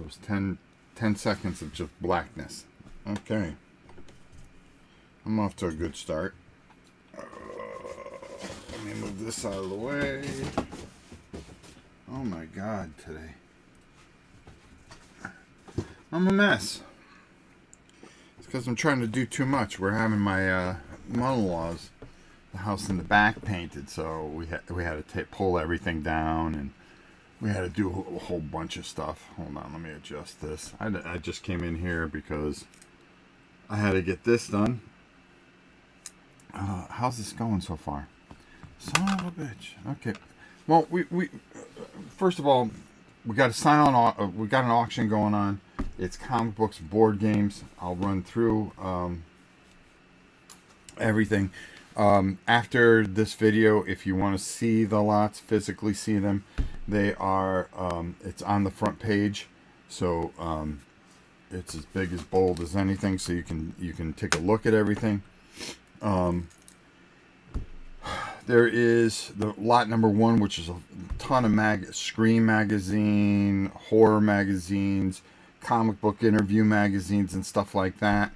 was 10 seconds of just blackness. Okay. I'm off to a good start. Let me move this out of the way. Oh my God, today. I'm a mess. It's because I'm trying to do too much. We're having my mother-in-law's the house in the back painted, so we had to pull everything down, and we had to do a whole bunch of stuff. Hold on, let me adjust this. I just came in here because I had to get this done. How's this going so far? Son of a bitch. Okay. Well, we first of all, we got a silent. We got an auction going on. It's comic books, board games. I'll run through everything. After this video, if you want to see the lots, physically see them, they are, it's on the front page. So it's as big as bold as anything, so you can take a look at everything. There is the lot number 1, which is a ton of Scream magazine, horror magazines, comic book interview magazines, and stuff like that.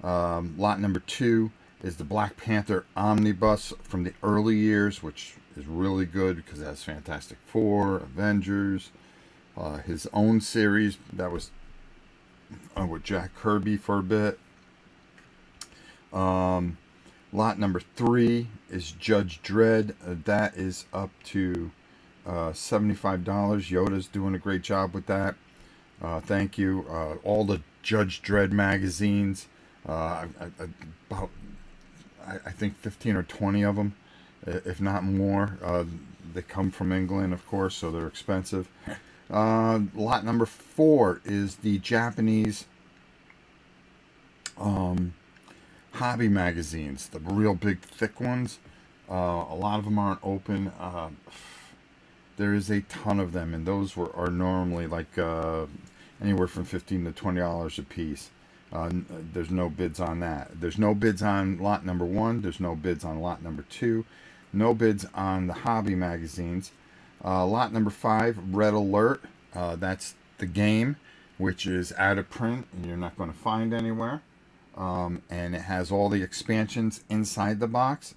Lot number 2 is the Black Panther omnibus from the early years, which is really good because it has Fantastic Four, Avengers, his own series that was with Jack Kirby for a bit. Lot number 3 is Judge Dredd. That is up to $75. Yoda's doing a great job with that. Thank you. All the Judge Dredd magazines, about I think 15 or 20 of them, if not more. They come from England, of course, so they're expensive. Lot number 4 is the Japanese hobby magazines, the real big thick ones. A lot of them aren't open. There is a ton of them, and those are normally like anywhere from $15 to $20 a piece. There's no bids on that. There's no bids on lot number 1. There's no bids on lot number 2. No bids on the hobby magazines. Lot number 5, Red Alert. That's the game, which is out of print and you're not going to find anywhere. And it has all the expansions inside the box.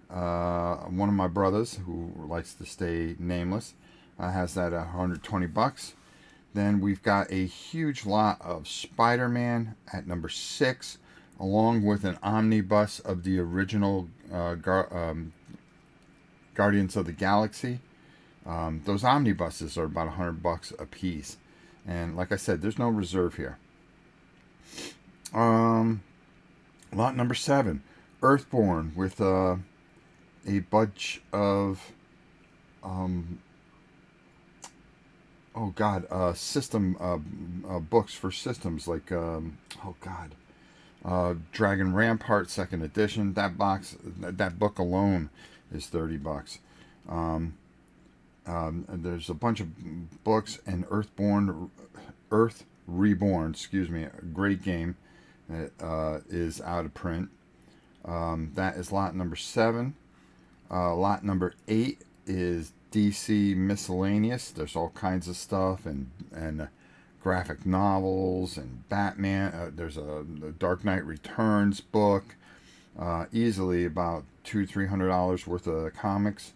One of my brothers, who likes to stay nameless, has that at $120. Then we've got a huge lot of Spider-Man at number 6, along with an omnibus of the original Guardians of the Galaxy. Those omnibuses are about $100 a piece, and like I said, there's no reserve here. Lot number 7, Earthborn, with a bunch of system books for systems, like Dragon Rampart 2nd edition. That book alone is $30. There's a bunch of books, and Earth Reborn, a great game that is out of print. That is lot number 7. Lot number 8 is DC Miscellaneous. There's all kinds of stuff, and graphic novels, and Batman. There's a Dark Knight Returns book. Easily about $200-300 worth of comics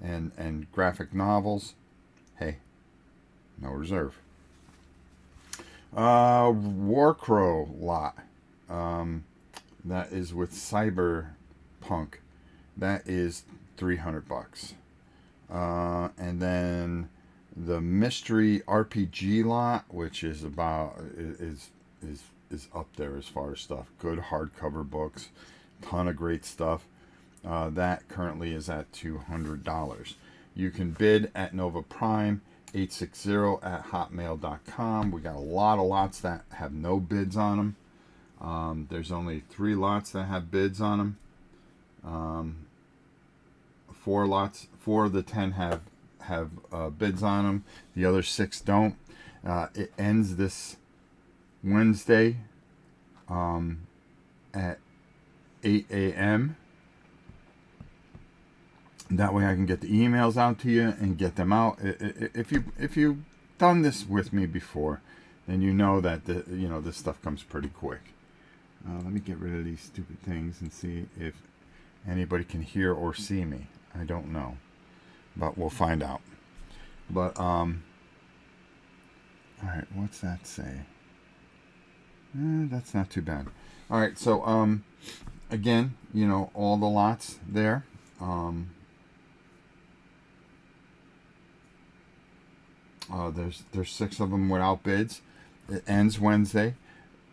and graphic novels. Hey, no reserve. Warcrow lot. That is with Cyberpunk. That is $300. And then the mystery RPG lot, which is about is up there as far as stuff. Good hardcover books, ton of great stuff. That currently is at $200. You can bid at Nova Prime 860@hotmail.com. We got a lot of lots that have no bids on them. There's only 3 lots that have bids on them. 4 of the 10 have bids on them. The other 6 don't. It ends this Wednesday at 8 a.m. That way I can get the emails out to you and get them out. If you've done this with me before, then you know that this stuff comes pretty quick. Let me get rid of these stupid things and see if anybody can hear or see me. I don't know, but we'll find out. But all right, what's that say? That's not too bad. All right, so again, all the lots there. There's 6 of them without bids. It ends Wednesday.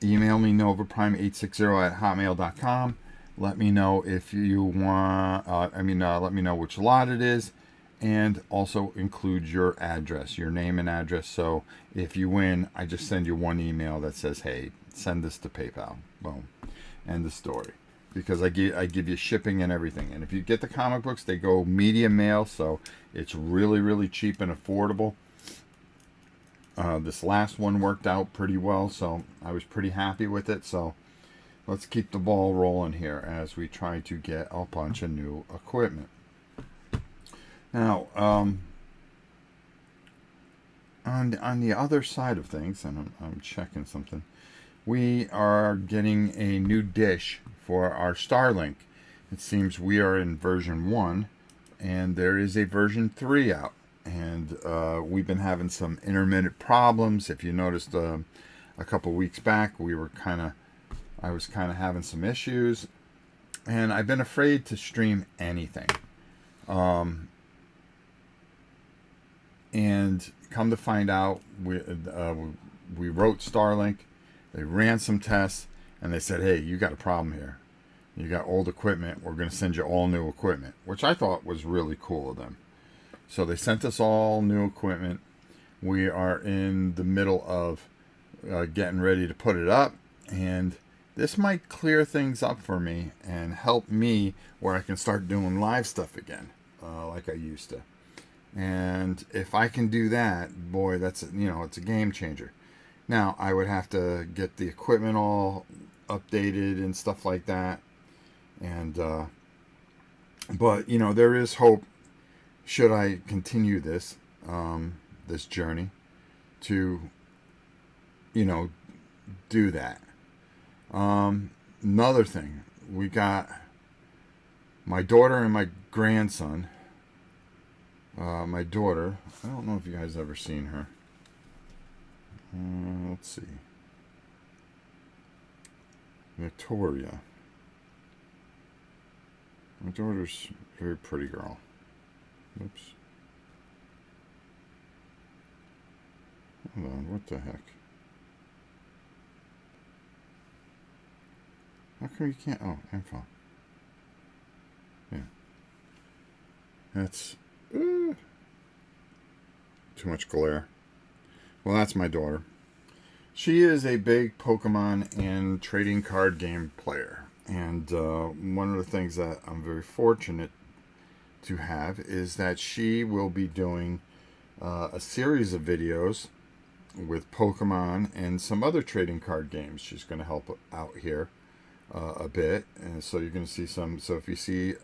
Email me novaprime860@hotmail.com. Let me know if you want. Let me know which lot it is, and also include your address, your name and address. So if you win, I just send you one email that says, "Hey, send this to PayPal." Boom, end the story. Because I give you shipping and everything. And if you get the comic books, they go medium mail, so it's really, really cheap and affordable. This last one worked out pretty well, so I was pretty happy with it. So let's keep the ball rolling here as we try to get a bunch of new equipment. Now, on the other side of things, and I'm checking something, we are getting a new dish for our Starlink. It seems we are in version 1, and there is a version 3 out. And we've been having some intermittent problems. If you noticed, a couple weeks back, I was kind of having some issues, and I've been afraid to stream anything. And come to find out, we wrote Starlink. They ran some tests, and they said, "Hey, you got a problem here. You got old equipment. We're going to send you all new equipment," which I thought was really cool of them. So they sent us all new equipment. We are in the middle of getting ready to put it up, and this might clear things up for me and help me where I can start doing live stuff again, like I used to. And if I can do that, boy, it's a game changer. Now I would have to get the equipment all updated and stuff like that, and but there is hope. Should I continue this journey to do that? Another thing, we got my daughter and my grandson. My daughter, I don't know if you guys ever seen her. Let's see, Victoria. My daughter's a very pretty girl. Oops. Hold on, what the heck? How come you can't? Oh, info. Yeah. That's too much glare. Well, that's my daughter. She is a big Pokemon and trading card game player. And one of the things that I'm very fortunate to have is that she will be doing a series of videos with Pokemon and some other trading card games. She's going to help out here a bit, and so you're going to see some. So if you see,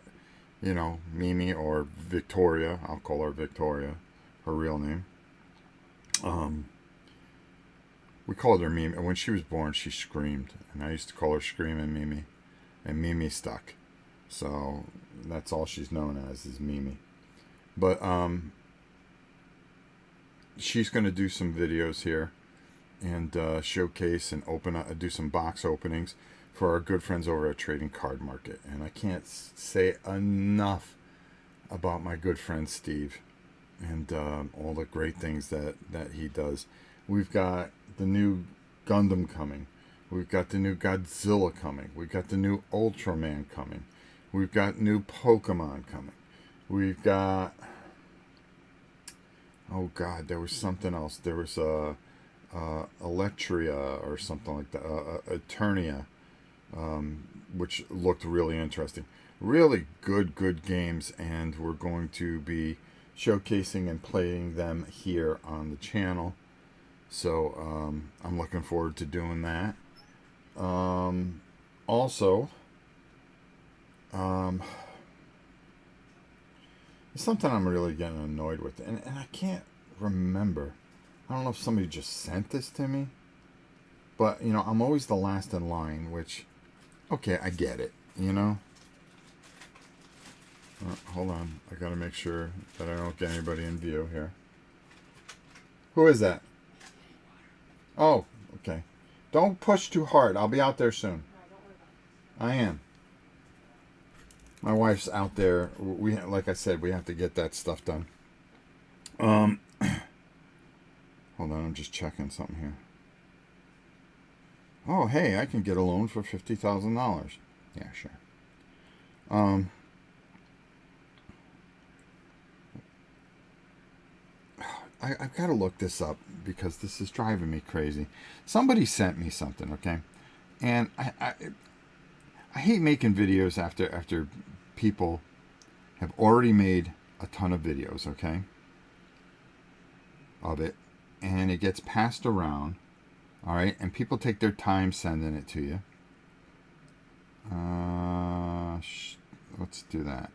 Mimi or Victoria, I'll call her Victoria, her real name. We called her Mimi. When she was born, she screamed, and I used to call her Screaming Mimi, and Mimi stuck. So that's all she's known as is Mimi. But she's going to do some videos here and showcase and do some box openings for our good friends over at Trading Card Market. And I can't say enough about my good friend Steve and all the great things that he does. We've got the new Gundam coming. We've got the new Godzilla coming. We've got the new Ultraman coming. We've got new Pokemon coming. We've got... Oh, God, there was something else. There was Electria or something like that. Eternia, which looked really interesting. Really good games, and we're going to be showcasing and playing them here on the channel. So I'm looking forward to doing that. Also, it's something I'm really getting annoyed with, and I can't remember. I don't know if somebody just sent this to me, But, you know, I'm always the last in line, which, okay, I get it, you know. Hold on. I got to make sure that I don't get anybody in view here. Who is that? Oh, okay. Don't push too hard. I'll be out there soon. I am. My wife's out there. Like I said, we have to get that stuff done. Hold on. I'm just checking something here. Oh, hey, I can get a loan for $50,000. Yeah, sure. I've got to look this up because this is driving me crazy. Somebody sent me something, okay? And I hate making videos after people have already made a ton of videos, okay? Of it. And it gets passed around, all right? And people take their time sending it to you. Let's do that.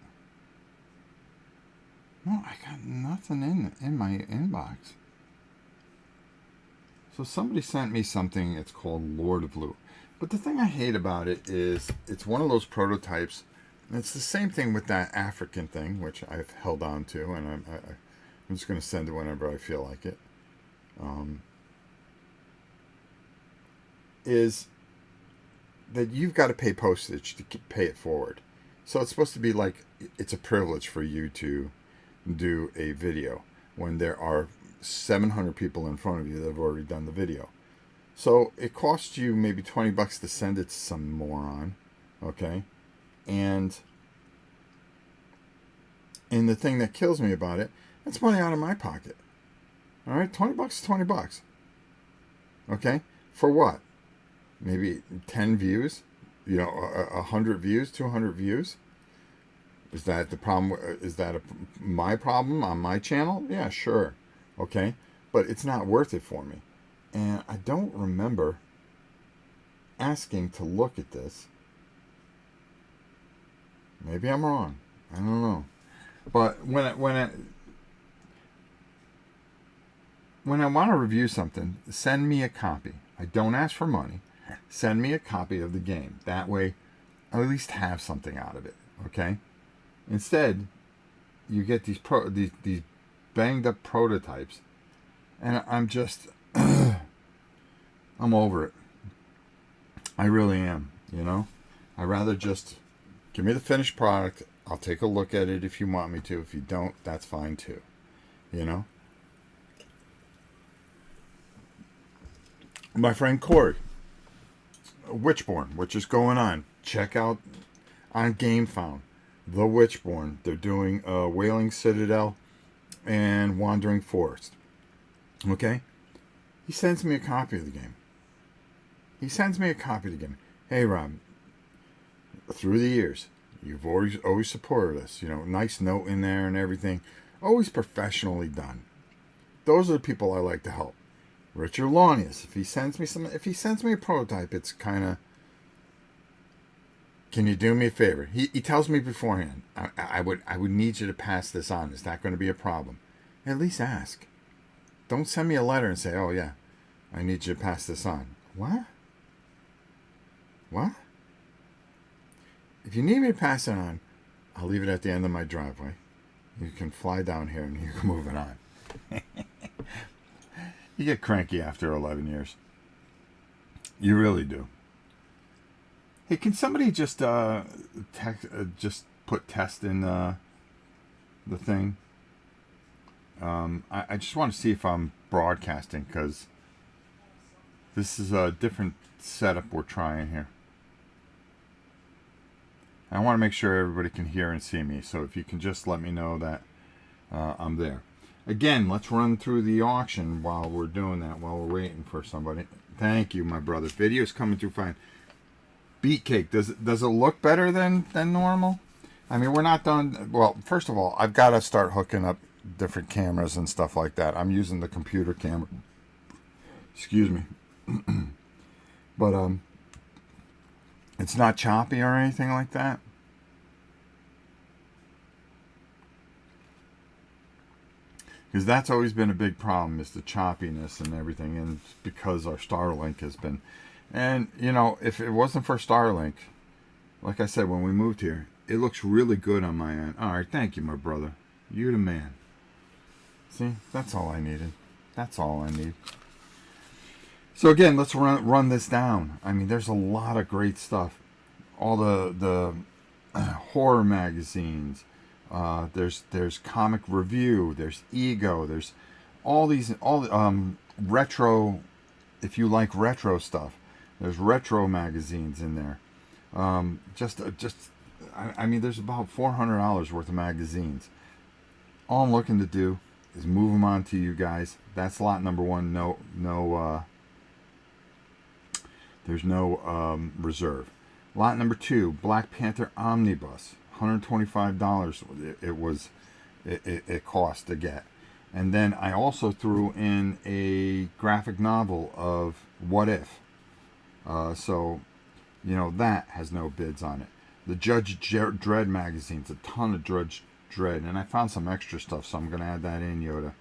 No, I got nothing in my inbox. So somebody sent me something. It's called Lord of Loot. But the thing I hate about it is it's one of those prototypes. And it's the same thing with that African thing, which I've held on to, and I'm just going to send it whenever I feel like it. Is that you've got to pay postage to pay it forward. So it's supposed to be like it's a privilege for you to do a video when there are 700 people in front of you that have already done the video. So it costs you maybe $20 to send it to some moron, okay? And the thing that kills me about it, that's money out of my pocket. All right, $20 is $20. Okay, for what? Maybe 10 views, you know, 100 views, 200 views. Is that the problem? Is that my problem on my channel? Yeah, sure. Okay. But it's not worth it for me. And I don't remember asking to look at this. Maybe I'm wrong. I don't know. But when I want to review something, send me a copy. I don't ask for money. Send me a copy of the game. That way, I'll at least have something out of it. Okay? Instead, you get these banged up prototypes, and I'm just I'm over it. I really am. You know, I'd rather just give me the finished product. I'll take a look at it if you want me to. If you don't, that's fine too. You know. My friend Corey, Witchborn, which is going on. Check out on GameFound. The Witchborn. They're doing Wailing Citadel and Wandering Forest. Okay? He sends me a copy of the game. Hey, Rob, through the years, you've always supported us. You know, nice note in there and everything. Always professionally done. Those are the people I like to help. Richard Launius, if he sends me a prototype, it's kind of, can you do me a favor? He tells me beforehand, I would need you to pass this on. Is that going to be a problem? At least ask. Don't send me a letter and say, oh yeah, I need you to pass this on. What? If you need me to pass it on, I'll leave it at the end of my driveway. You can fly down here and you can move it on. You get cranky after 11 years. You really do. Hey, can somebody just just put test in the thing? I just want to see if I'm broadcasting, because this is a different setup we're trying here. I want to make sure everybody can hear and see me. So if you can just let me know that I'm there. Again, let's run through the auction while we're doing that, while we're waiting for somebody. Thank you, my brother. Video's coming through fine. Beatcake, does it look better than normal? I mean, we're not done. Well, first of all, I've got to start hooking up different cameras and stuff like that. I'm using the computer camera. Excuse me. But it's not choppy or anything like that. because that's always been a big problem, is the choppiness and everything, and because our Starlink has been, and you know, if it wasn't for Starlink, like I said, when we moved here, it looks really good on my end. All right, thank you, my brother. You're the man. See, that's all I needed. That's all I need. So again, let's run this down. I mean, there's a lot of great stuff. All the horror magazines. There's Comic Review. There's Ego. There's all retro. If you like retro stuff, there's retro magazines in there. I mean, there's about $400 worth of magazines. All I'm looking to do is move them on to you guys. That's lot number one. There's no reserve. Lot number two, Black Panther Omnibus, $125. It cost to get. And then I also threw in a graphic novel of What If. So, you know, that has no bids on it. The Judge Dredd magazine's a ton of Judge Dredd, and I found some extra stuff, so I'm going to add that in, Yoda.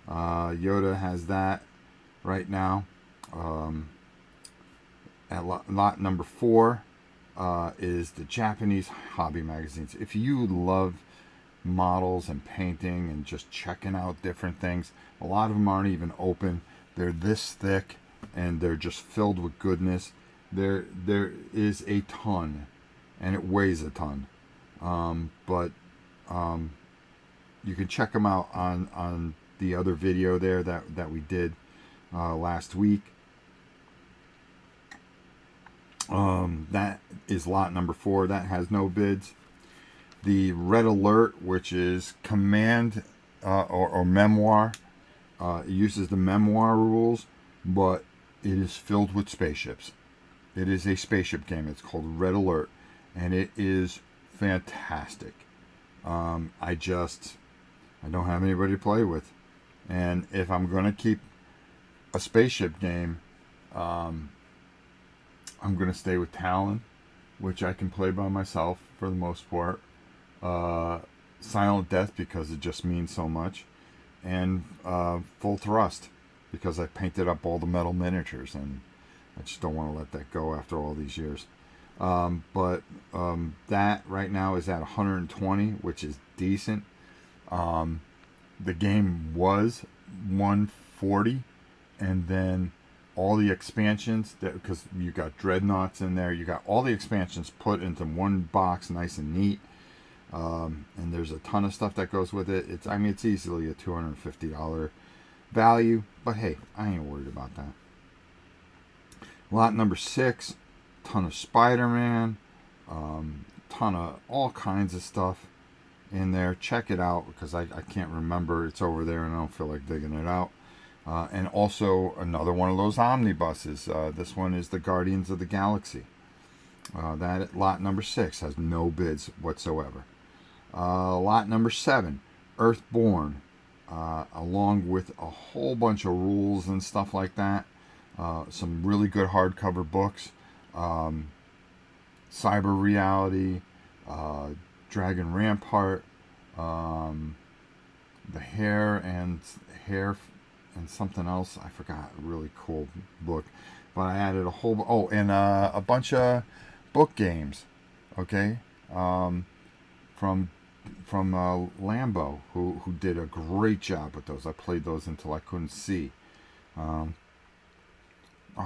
Yoda has that right now. At lot number 4 is the Japanese hobby magazines. If you love models and painting and just checking out different things, a lot of them aren't even open. They're this thick, and they're just filled with goodness. There is a ton, and it weighs a ton. But you can check them out on the other video there that we did last week. That is lot number 4. That has no bids. The Red Alert, which is command or memoir, it uses the memoir rules, but it is filled with spaceships. It is a spaceship game. It's called Red Alert, and it is fantastic. I don't have anybody to play with, and if I'm going to keep a spaceship game, I'm going to stay with Talon, which I can play by myself for the most part. Silent Death, because it just means so much. And Full Thrust, because I painted up all the metal miniatures, and I just don't want to let that go after all these years. But that right now is at 120, which is decent. The game was 140, and then all the expansions, because you got Dreadnoughts in there, you got all the expansions put into one box, nice and neat. And there's a ton of stuff that goes with it. It's easily a $250 value, but hey, I ain't worried about that. Lot number 6, ton of Spider-Man, ton of all kinds of stuff in there. Check it out, because I can't remember. It's over there, and I don't feel like digging it out. And also another one of those omnibuses. This one is the Guardians of the Galaxy. That lot number 6 has no bids whatsoever. Lot number 7, Earthborn, along with a whole bunch of rules and stuff like that. Some really good hardcover books. Cyber Reality, Dragon Rampart, the Hair and something else. I forgot. A really cool book. But I added a whole... and a bunch of book games. Okay? From Lambo, who did a great job with those. I played those until I couldn't see. I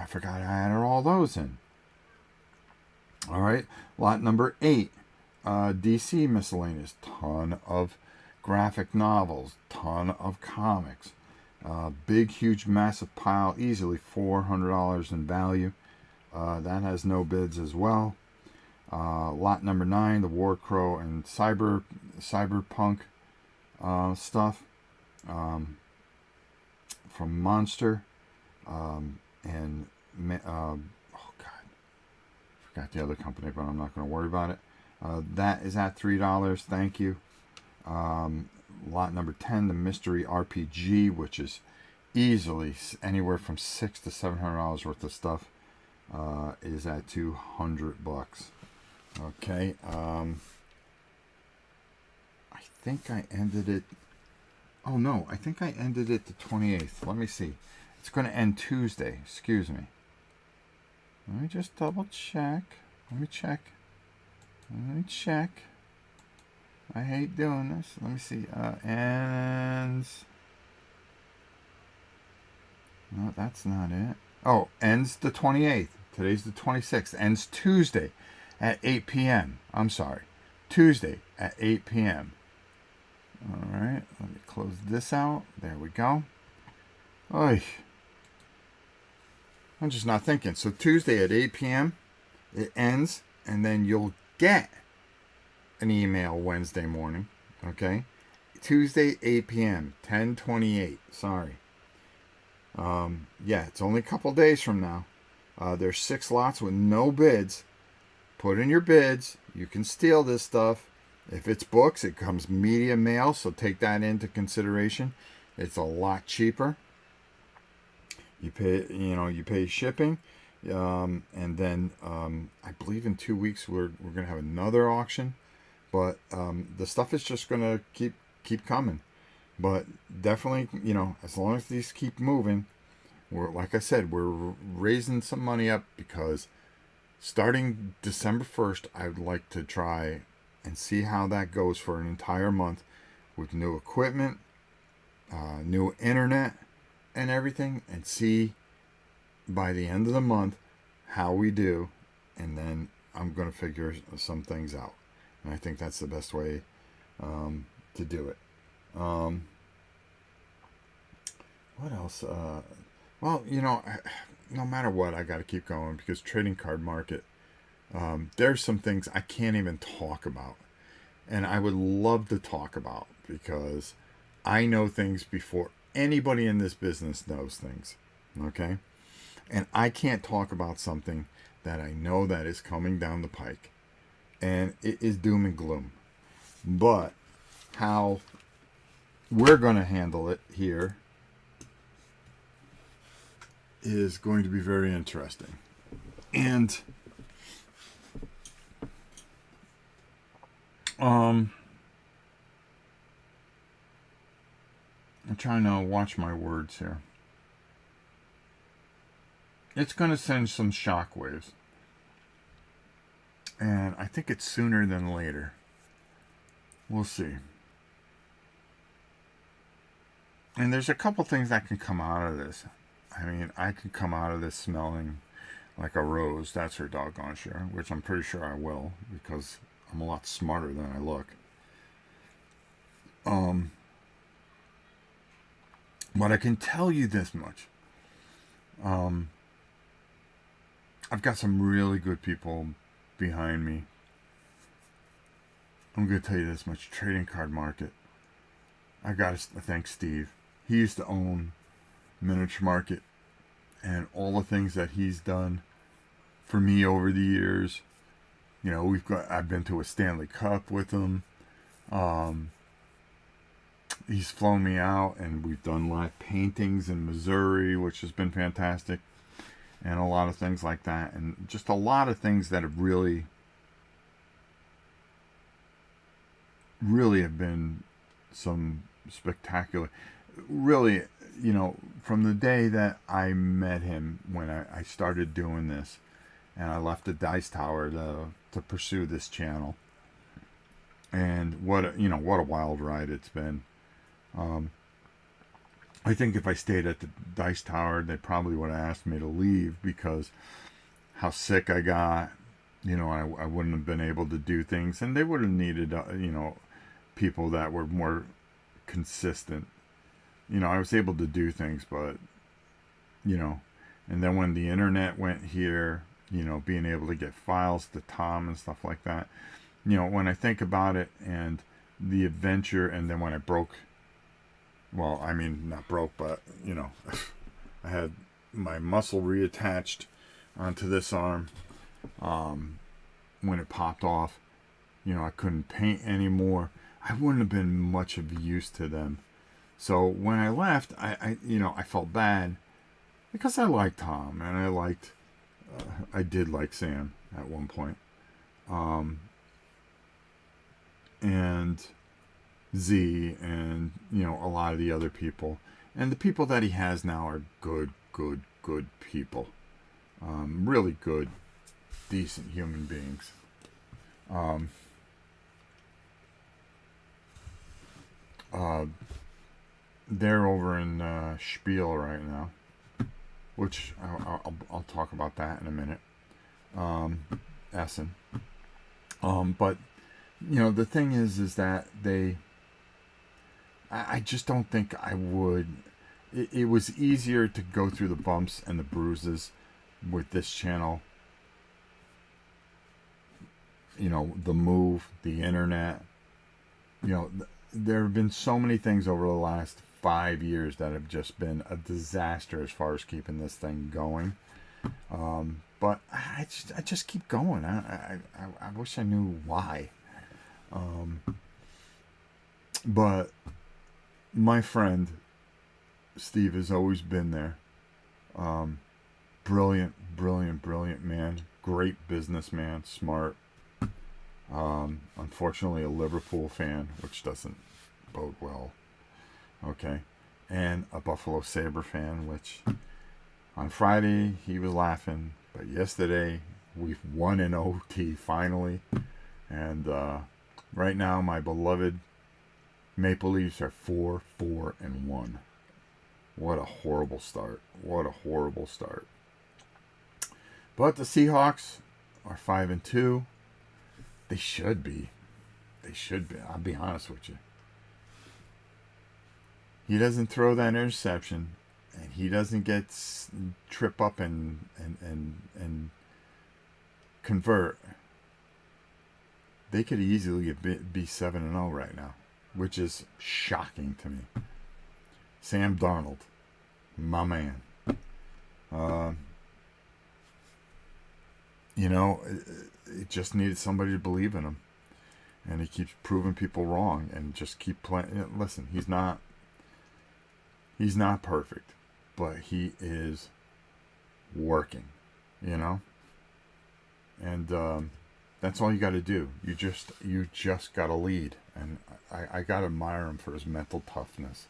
forgot I added all those in. All right. Lot number 8. DC miscellaneous. Ton of graphic novels. Ton of comics. Big, huge, massive pile. Easily $400 in value. That has no bids as well. Lot number 9, the Warcrow and Cyberpunk stuff from Monster. Forgot the other company, but I'm not going to worry about it. That is at $3. Thank you. Lot number 10, the Mystery RPG, which is easily anywhere from $600 to $700 worth of stuff, is at $200. Okay. I think I ended it. Oh no, I think I ended it the 28th. Let me see. It's going to end Tuesday. Excuse me. Let me just double check. Let me check. Let me check. I hate doing this. Let me see. Ends. No, that's not it. Oh, ends the 28th. Today's the 26th. Ends Tuesday at 8 p.m. I'm sorry. Tuesday at 8 p.m. All right. Let me close this out. There we go. Oy. I'm just not thinking. So Tuesday at 8 p.m. it ends, and then you'll get an email Wednesday morning. Okay. Tuesday 8 p.m. 10:28. Sorry. Yeah, it's only a couple days from now. There's 6 lots with no bids. Put in your bids. You can steal this stuff. If it's books, it comes media mail, so take that into consideration. It's a lot cheaper. You pay shipping, and then I believe in 2 weeks we're gonna have another auction, but the stuff is just gonna keep coming. But definitely, as long as these keep moving, like I said, we're raising some money up because starting December 1st, I would like to try and see how that goes for an entire month with new equipment, new internet, and everything, and see by the end of the month how we do, and then I'm going to figure some things out, and I think that's the best way to do it. What else? Well, no matter what, I got to keep going because trading card market, there's some things I can't even talk about, and I would love to talk about because I know things before anybody in this business knows things. Okay, and I can't talk about something that I know that is coming down the pike, and it is doom and gloom. But how we're going to handle it here is going to be very interesting. And I'm trying to watch my words here. It's going to send some shockwaves. And I think it's sooner than later. We'll see. And there's a couple things that can come out of this. I mean, I could come out of this smelling like a rose. That's for doggone sure. Which I'm pretty sure I will, because I'm a lot smarter than I look. But I can tell you this much. I've got some really good people behind me. I'm going to tell you this much. Trading card market. I got to thank Steve. He used to own Miniature Market, and all the things that he's done for me over the years. I've been to a Stanley Cup with him. He's flown me out, and we've done live paintings in Missouri, which has been fantastic, and a lot of things like that, and just a lot of things that have really have been some spectacular. Really, from the day that I met him, when I started doing this, and I left the Dice Tower to pursue this channel, and what a wild ride it's been. I think if I stayed at the Dice Tower, they probably would have asked me to leave because how sick I got. I wouldn't have been able to do things, and they would have needed people that were more consistent. I was able to do things, but and then when the internet went here, being able to get files to Tom and stuff like that, when I think about it and the adventure, and then when I broke, well, I mean, not broke, but I had my muscle reattached onto this arm, when it popped off, I couldn't paint anymore. I wouldn't have been much of use to them. So when I left, I felt bad because I liked Tom, and I did like Sam at one point. And Z and, a lot of the other people. And the people that he has now are good, good, good people. Really good, decent human beings. Um, uh, they're over in Spiel right now, which I'll talk about that in a minute. Essen. But the thing is that I just don't think I would. It was easier to go through the bumps and the bruises with this channel. The move, the internet. There have been so many things over the last 5 years that have just been a disaster as far as keeping this thing going. But I just keep going. I wish I knew why. But my friend Steve has always been there. Brilliant, brilliant, brilliant man. Great businessman. Smart. Unfortunately, a Liverpool fan, which doesn't bode well. Okay. And a Buffalo Sabre fan, which on Friday he was laughing, but yesterday we've won in OT finally. And right now, my beloved Maple Leafs are 4-4-1. What a horrible start. What a horrible start. But the Seahawks are 5-2. They should be. They should be. I'll be honest with you. He doesn't throw that interception, and he doesn't get trip up and convert. They could easily be 7-0 right now, which is shocking to me. Sam Darnold, my man. It just needed somebody to believe in him, and he keeps proving people wrong, and just keep playing. Listen, he's not perfect, but he is working, and that's all you got to do. You just got to lead, and I got to admire him for his mental toughness.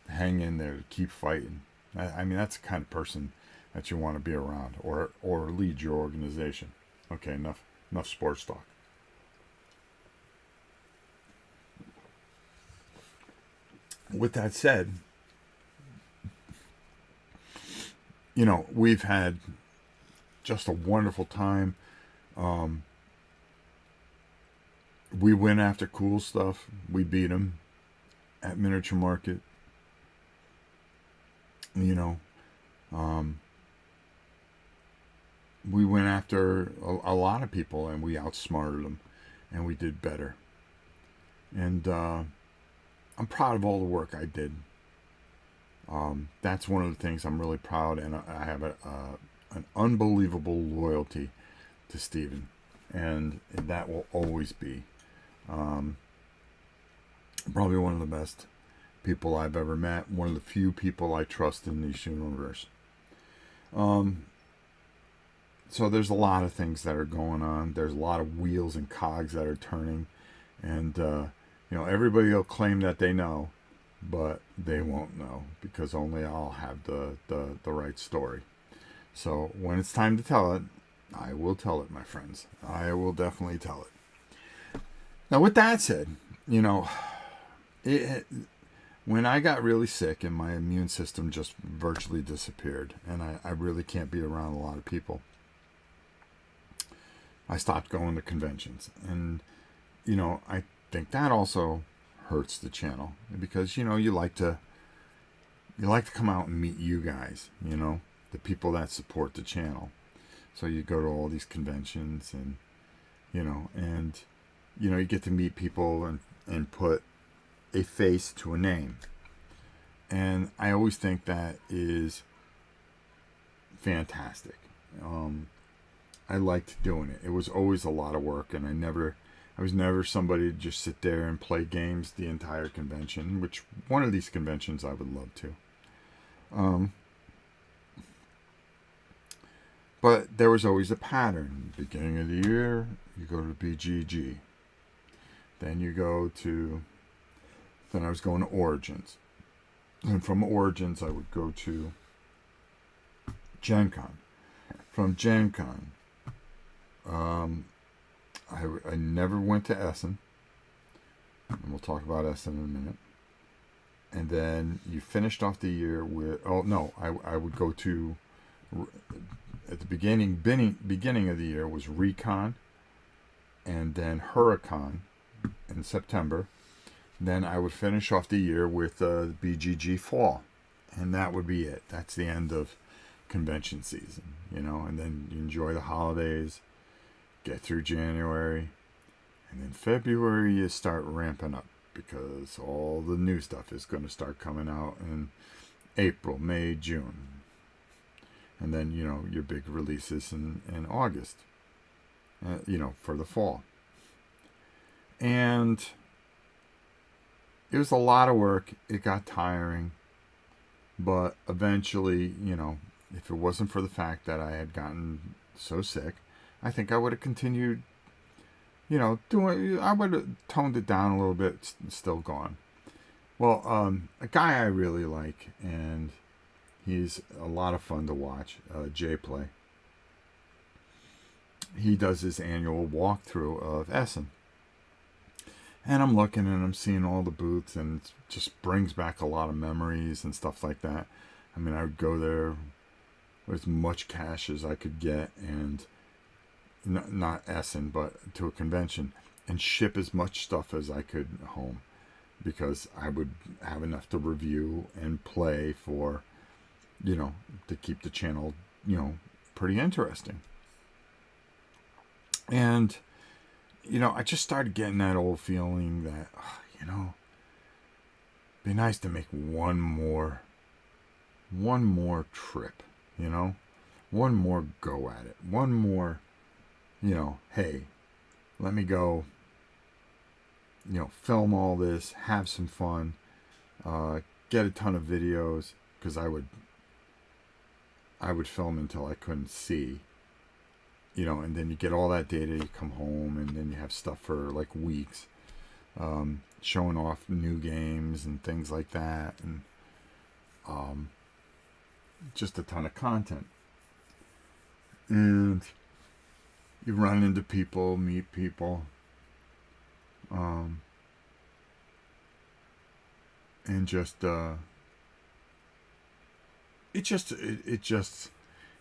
Hang in there, keep fighting. I mean, that's the kind of person that you want to be around, or lead your organization. Okay, enough sports talk. With that said, we've had just a wonderful time. We went after cool stuff. We beat them at Miniature Market. We went after a lot of people, and we outsmarted them, and we did better. And I'm proud of all the work I did. That's one of the things I'm really proud, and I have an unbelievable loyalty to Steven, and that will always be probably one of the best people I've ever met, one of the few people I trust in this universe. So there's a lot of things that are going on. There's a lot of wheels and cogs that are turning, and everybody will claim that they know, but they won't know, because only I'll have the right story. So when it's time to tell it, I will tell it, my friends. I will definitely tell it. Now, with that said, when I got really sick and my immune system just virtually disappeared, and I really can't be around a lot of people, I stopped going to conventions. And, I think that also hurts the channel, because, you like to come out and meet you guys, the people that support the channel. So you go to all these conventions, and, you get to meet people and put a face to a name. And I always think that is fantastic. I liked doing it. It was always a lot of work, and I was never somebody to just sit there and play games the entire convention, which one of these conventions I would love to. But there was always a pattern. Beginning of the year, you go to BGG. Then you go to Then I was going to Origins. And from Origins, I would go to Gen Con. From Gen Con, I never went to Essen. And we'll talk about Essen in a minute. And then you finished off the year with... Oh, no. I would go to... At the beginning of the year was Recon. And then Huracan in September. Then I would finish off the year with BGG Fall. And that would be it. That's the end of convention season, you know. And then you enjoy the holidays. Get through January. And then February you start ramping up. Because all the new stuff is going to start coming out in April, May, June. And then, you know, your big releases in August. You know, for the fall. And it was a lot of work. It got tiring. But eventually, you know, if it wasn't for the fact that I had gotten so sick, I think I would have continued, you know, I would have toned it down a little bit, still gone. Well, a guy I really like, and he's a lot of fun to watch, Jay Play. He does his annual walkthrough of Essen. And I'm looking and I'm seeing all the booths, and it just brings back a lot of memories and stuff like that. I mean, I would go there with as much cash as I could get, and not Essen, but to a convention, and ship as much stuff as I could home, because I would have enough to review and play for, you know, to keep the channel, you know, pretty interesting. And, you know, I just started getting that old feeling that, you know, it'd be nice to make one more trip, you know, one more go at it, one more, you know, hey, let me go, you know, film all this, have some fun, get a ton of videos, because I would film until I couldn't see. You know, and then you get all that data, you come home, and then you have stuff for like weeks, showing off new games and things like that, and just a ton of content. And you run into people, meet people, and just it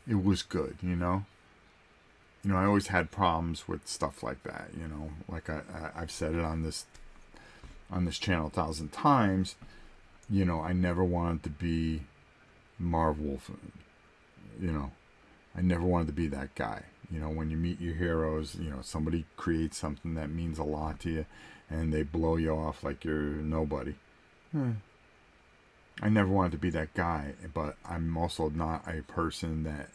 was good, you know. You know, I always had problems with stuff like that, you know, like I've said it on this channel 1,000 times, you know, I never wanted to be Marv Wolfman, you know, I never wanted to be that guy. You know, when you meet your heroes, you know, somebody creates something that means a lot to you, and they blow you off like you're nobody. I never wanted to be that guy, but I'm also not a person that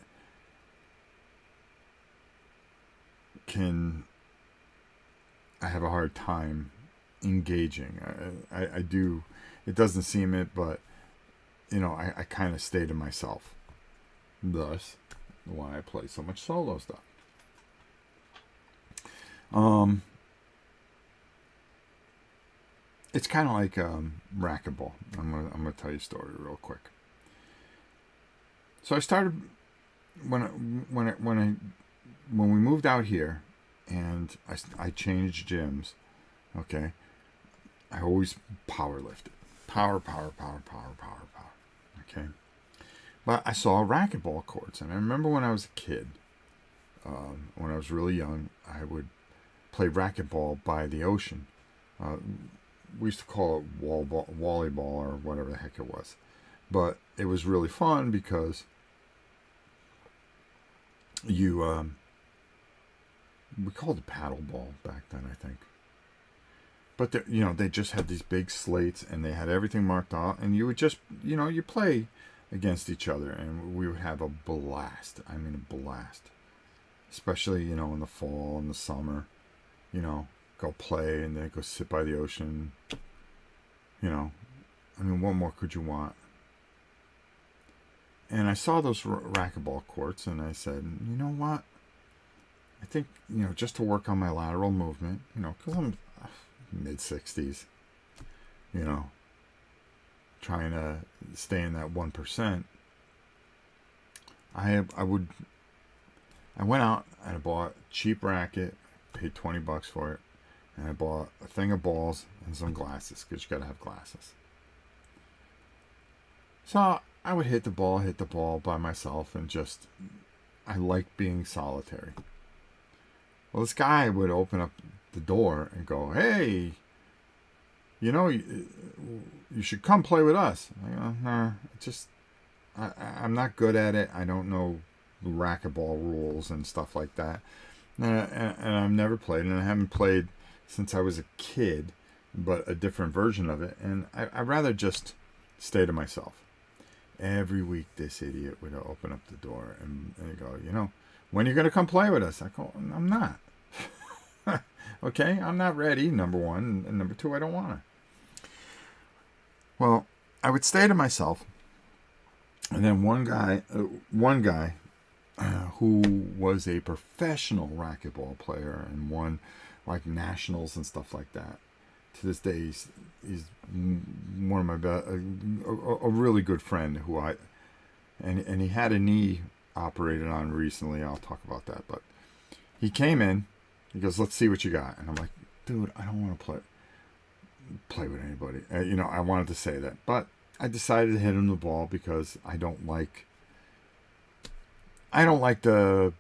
I have a hard time engaging. I do. It doesn't seem it, but, you know, I kind of stay to myself. Thus, why I play so much solo stuff. It's kind of like racquetball. I'm gonna tell you a story real quick. So I started when we moved out here, and I changed gyms. Okay, I always power lifted, power. Okay, but I saw racquetball courts, and I remember when I was a kid, when I was really young, I would play racquetball by the ocean. We used to call it volleyball or whatever the heck it was, but it was really fun because you we called it paddle ball back then, I think. But you know, they just had these big slates, and they had everything marked out, and you would just, you know, you play against each other, and we would have a blast. I mean, a blast. Especially, you know, in the fall and the summer, you know, go play and then go sit by the ocean. You know, I mean, what more could you want? And I saw those racquetball courts, and I said, you know what? I think, you know, just to work on my lateral movement, you know, because I'm mid-60s, you know, trying to stay in that 1%, I went out and I bought a cheap racket, paid $20 for it, and I bought a thing of balls and some glasses because you got to have glasses. So I would hit the ball by myself, and just, I like being solitary. Well, this guy would open up the door and go, "Hey, you know, you should come play with us." I go, "Nah, I'm not good at it. I don't know racquetball rules and stuff like that. And I've never played, and I haven't played since I was a kid, but a different version of it. And I'd rather just stay to myself." Every week, this idiot would open up the door and go, "You know, when are you going to come play with us?" I go, "I'm not." Okay, I'm not ready, number one. And number two, I don't want to. Well, I would stay to myself. And then one guy who was a professional racquetball player and won like nationals and stuff like that. To this day, he's one of my best, a really good friend and he had a knee operated on recently. I'll talk about that. But he came in, he goes, "Let's see what you got." And I'm like, "Dude, I don't want to play with anybody." I wanted to say that, but I decided to hit him the ball because I don't like to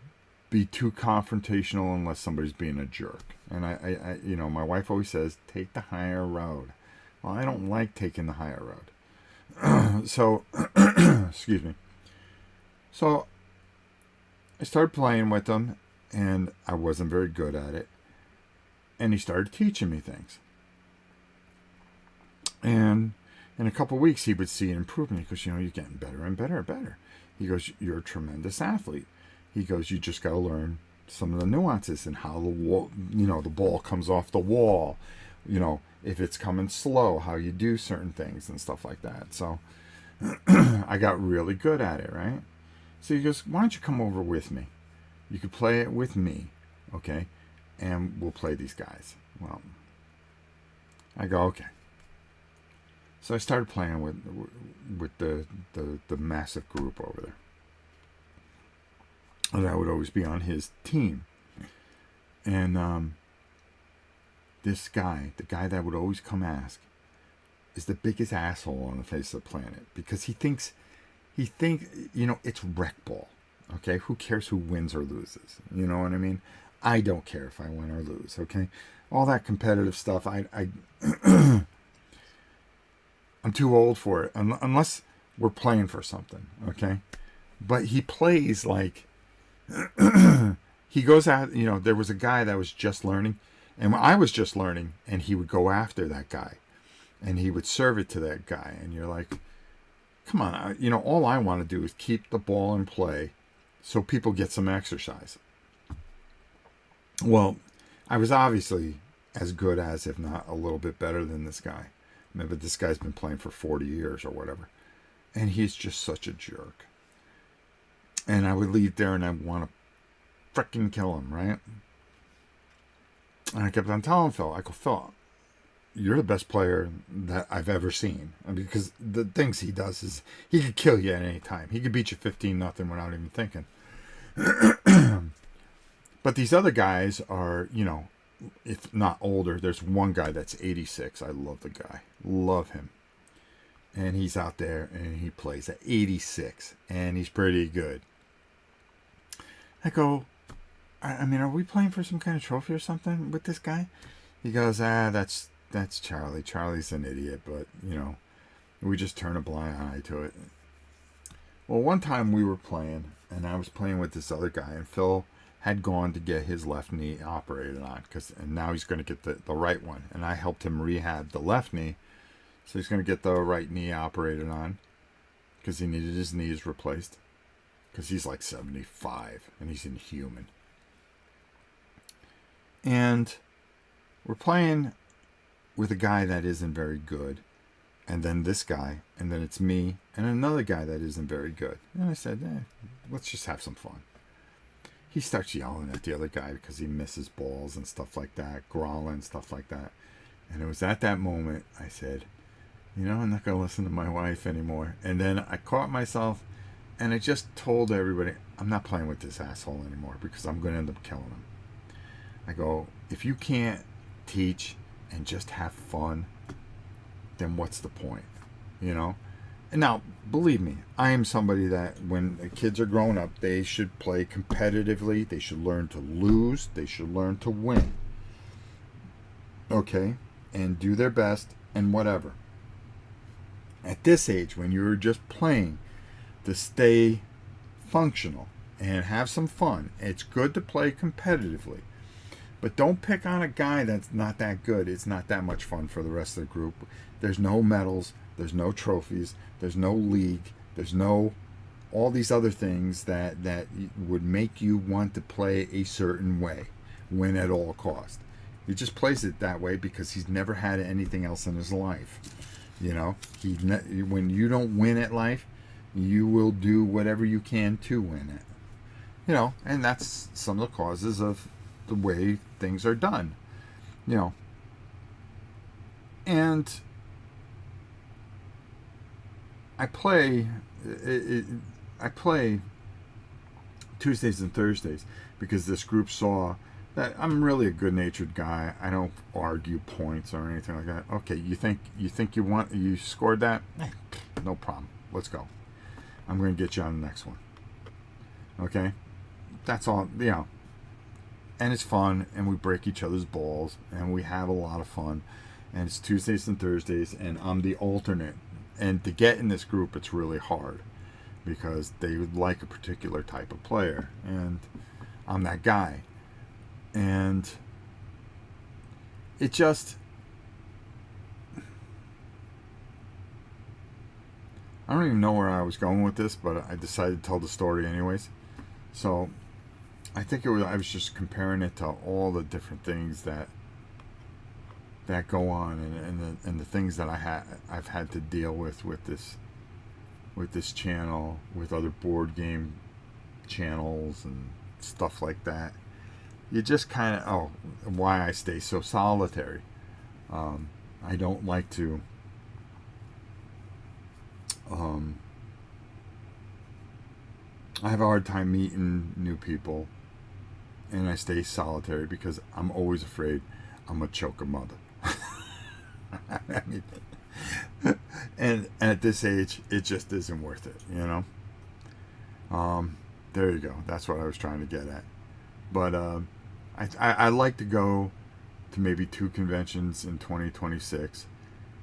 be too confrontational unless somebody's being a jerk. And I my wife always says, "Take the higher road." Well, I don't like taking the higher road. So, excuse me. So I started playing with him, and I wasn't very good at it. And he started teaching me things. And in a couple of weeks, he would see an improvement. He goes, "You're getting better and better and better." He goes, "You're a tremendous athlete." He goes, "You just got to learn some of the nuances and how the ball comes off the wall. If it's coming slow, how you do certain things and stuff like that." So I got really good at it, right? So he goes, "Why don't you come over with me? You could play it with me, okay? And we'll play these guys." Well, I go, "Okay." So I started playing with the massive group over there. And I would always be on his team. And this guy, the guy that would always come ask, is the biggest asshole on the face of the planet. Because he thinks, it's rec ball. Okay? Who cares who wins or loses? You know what I mean? I don't care if I win or lose. Okay? All that competitive stuff, I'm too old for it, unless we're playing for something, okay? But he plays like, he goes out, there was a guy that was just learning, and I was just learning, and he would go after that guy, and he would serve it to that guy, and you're like, come on, all I want to do is keep the ball in play so people get some exercise. Well, I was obviously as good as, if not a little bit better than this guy. But this guy's been playing for 40 years or whatever. And he's just such a jerk. And I would leave there and I want to freaking kill him, right? And I kept on telling Phil, I go, "Phil, you're the best player that I've ever seen." Because the things he does is, he could kill you at any time. He could beat you 15-0 without even thinking. But these other guys are, if not older. There's one guy that's 86. I love the guy. Love him. And he's out there and he plays at 86. And he's pretty good. I go, are we playing for some kind of trophy or something with this guy? He goes, that's Charlie. Charlie's an idiot, but, we just turn a blind eye to it. Well, one time we were playing, and I was playing with this other guy, and Phil had gone to get his left knee operated on, and now he's going to get the right one. And I helped him rehab the left knee, so he's going to get the right knee operated on because he needed his knees replaced because he's like 75 and he's inhuman. And we're playing with a guy that isn't very good, and then this guy, and then it's me and another guy that isn't very good. And I said, let's just have some fun. He starts yelling at the other guy because he misses balls and stuff like that, growling, stuff like that. And it was at that moment I said, I'm not going to listen to my wife anymore. And then I caught myself and I just told everybody, I'm not playing with this asshole anymore because I'm going to end up killing him. I go, if you can't teach and just have fun, then what's the point? And now, believe me, I am somebody that when the kids are growing up, they should play competitively. They should learn to lose. They should learn to win. Okay? And do their best and whatever. At this age, when you're just playing to stay functional and have some fun, it's good to play competitively. But don't pick on a guy that's not that good. It's not that much fun for the rest of the group. There's no medals. There's no trophies. There's no league. There's no all these other things that would make you want to play a certain way, win at all cost. He just plays it that way because he's never had anything else in his life. When you don't win at life, you will do whatever you can to win it. And that's some of the causes of the way things are done. And I play Tuesdays and Thursdays because this group saw that I'm really a good-natured guy. I don't argue points or anything like that. Okay, you think you scored that? No problem. Let's go. I'm going to get you on the next one. Okay? That's all, And it's fun, and we break each other's balls, and we have a lot of fun. And it's Tuesdays and Thursdays, and I'm the alternate. And to get in this group, it's really hard because they would like a particular type of player, and I'm that guy. And it just, I don't even know where I was going with this, but I decided to tell the story anyways. So I think I was just comparing it to all the different things that go on and the things that I've had to deal with this channel, with other board game channels and stuff like that. You just kind of why I stay so solitary. I don't like to I have a hard time meeting new people, and I stay solitary because I'm always afraid I'm gonna choke a mother. I mean, and at this age, it just isn't worth it, There you go. That's what I was trying to get at. But I like to go to maybe 2 conventions in 2026,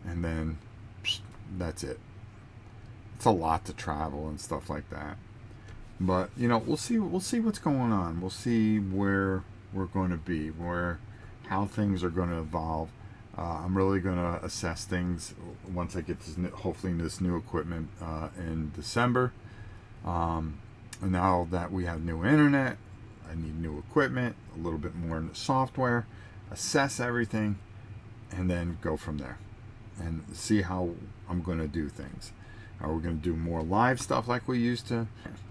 and then that's it. It's a lot to travel and stuff like that. But we'll see what's going on. We'll see where we're going to be, how things are going to evolve. I'm really going to assess things once I get hopefully this new equipment in December. And now that we have new internet, I need new equipment, a little bit more in the software, assess everything, and then go from there and see how I'm going to do things. Are we going to do more live stuff like we used to?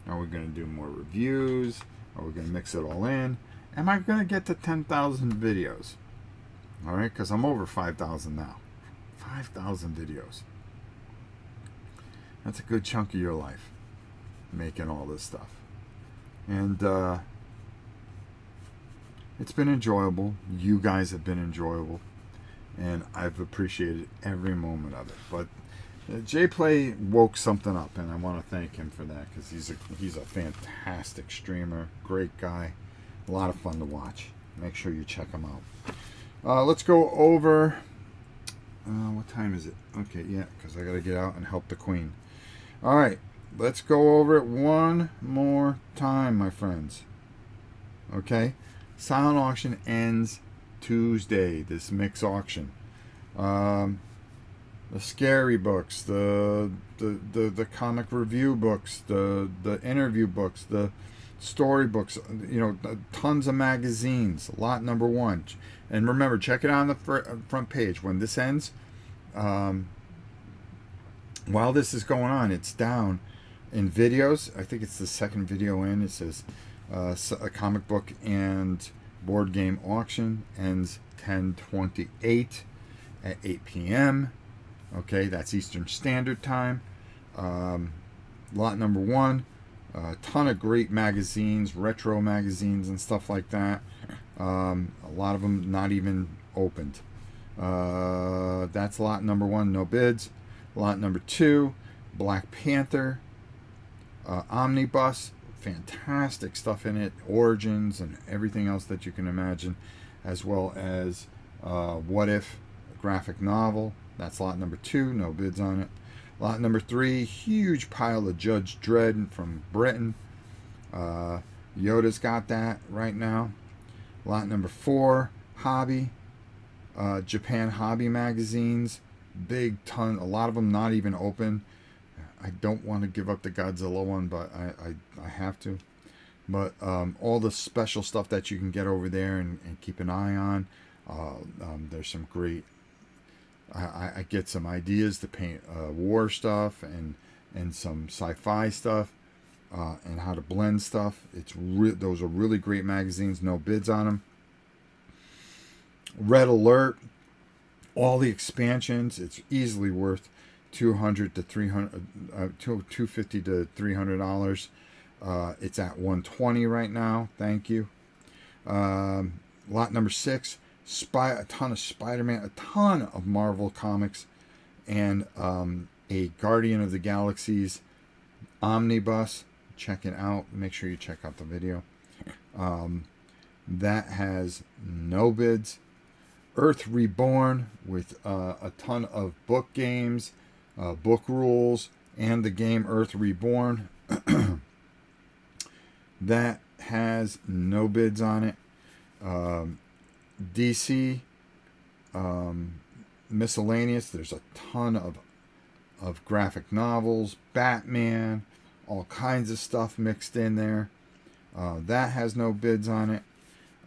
Are we going to do more reviews? Are we going to mix it all in? Am I going to get to 10,000 videos? All right, because I'm over 5,000 now. 5,000 videos. That's a good chunk of your life, making all this stuff. And it's been enjoyable. You guys have been enjoyable. And I've appreciated every moment of it. But J-Play woke something up, and I want to thank him for that because he's a fantastic streamer, great guy, a lot of fun to watch. Make sure you check him out. Let's go over. What time is it? Okay, yeah, because I got to get out and help the queen. All right, let's go over it one more time, my friends. Okay, silent auction ends Tuesday. This mix auction. The scary books, the comic review books, the interview books, the story books, tons of magazines, lot number 1. And remember, check it out on the front page. When this ends, while this is going on, it's down in videos. I think it's the second video in. It says a comic book and board game auction ends 10/28 at 8 p.m. Okay, that's Eastern Standard Time. Lot number 1. A ton of great magazines, retro magazines and stuff like that. A lot of them not even opened. That's lot number 1, no bids. Lot number 2, Black Panther Omnibus, fantastic stuff in it, Origins and everything else that you can imagine, as well as What If graphic novel. That's lot number 2, no bids on it. Lot number 3, huge pile of Judge Dredd from Britain. Yoda's got that right now. Lot number 4, Hobby, Japan Hobby magazines, big ton, a lot of them not even open. I don't want to give up the Godzilla one, but I have to. But all the special stuff that you can get over there and keep an eye on. There's some great, I get some ideas to paint war stuff and some sci-fi stuff and how to blend stuff. Those are really great magazines. No bids on them. Red Alert, all the expansions. It's easily worth $200 to $300, $250 to $300. It's at $120 right now. Thank you. Lot number 6. A ton of Spider-Man, a ton of Marvel comics, and a Guardian of the Galaxies omnibus. Check it out. Make sure you check out the video. That has no bids. Earth Reborn with a ton of book games, book rules, and the game Earth Reborn. That has no bids on it. DC miscellaneous, there's a ton of graphic novels, Batman, all kinds of stuff mixed in there. That has no bids on it.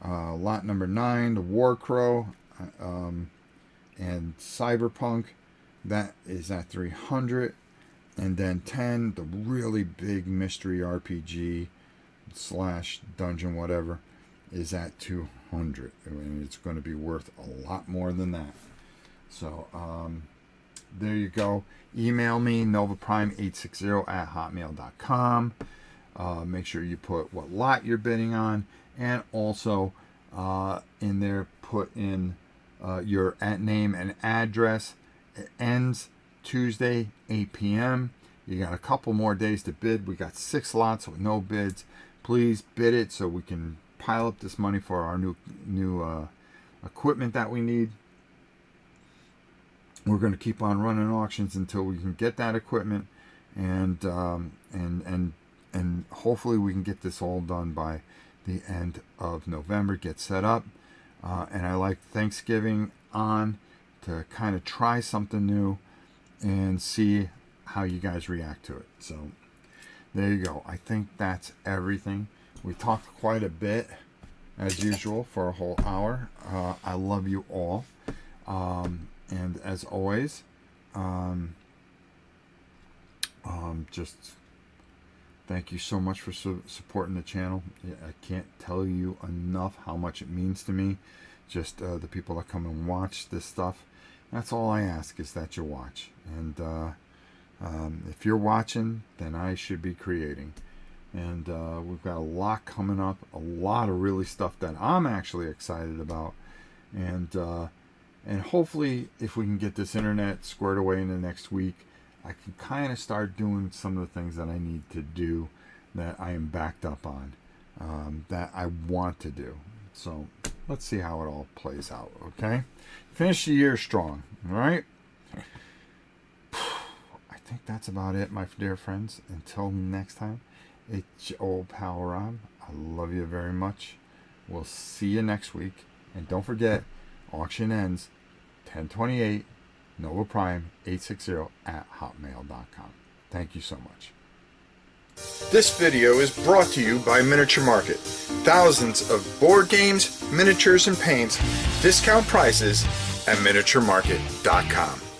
Lot number 9, the War Crow and Cyberpunk, that is at $300. And then 10, the really big mystery RPG / dungeon whatever, is at $200. And it's going to be worth a lot more than that. So there you go. Email me, novaprime860@hotmail.com. Make sure you put what lot you're bidding on, and also in there put in your name and address. It ends Tuesday 8 p.m. You got a couple more days to bid. We got 6 lots with no bids. Please bid it so we can pile up this money for our new equipment that we need. We're going to keep on running auctions until we can get that equipment, and hopefully we can get this all done by the end of November. Get set up, and I like Thanksgiving on to kind of try something new and see how you guys react to it. So there you go. I think that's everything. We talked quite a bit as usual for a whole hour. I love you all. And as always, just thank you so much for supporting the channel. I can't tell you enough how much it means to me. Just the people that come and watch this stuff. That's all I ask, is that you watch. And if you're watching, then I should be creating. And we've got a lot coming up, a lot of really stuff that I'm actually excited about. And hopefully, if we can get this internet squared away in the next week, I can kind of start doing some of the things that I need to do, that I am backed up on, that I want to do. So let's see how it all plays out, okay? Finish the year strong, all right? I think that's about it, my dear friends. Until next time, it's your old pal Rob. I love you very much. We'll see you next week. And don't forget, auction ends 10/28, Nova Prime 860@hotmail.com. Thank you so much. This video is brought to you by Miniature Market. Thousands of board games, miniatures, and paints, discount prices at miniaturemarket.com.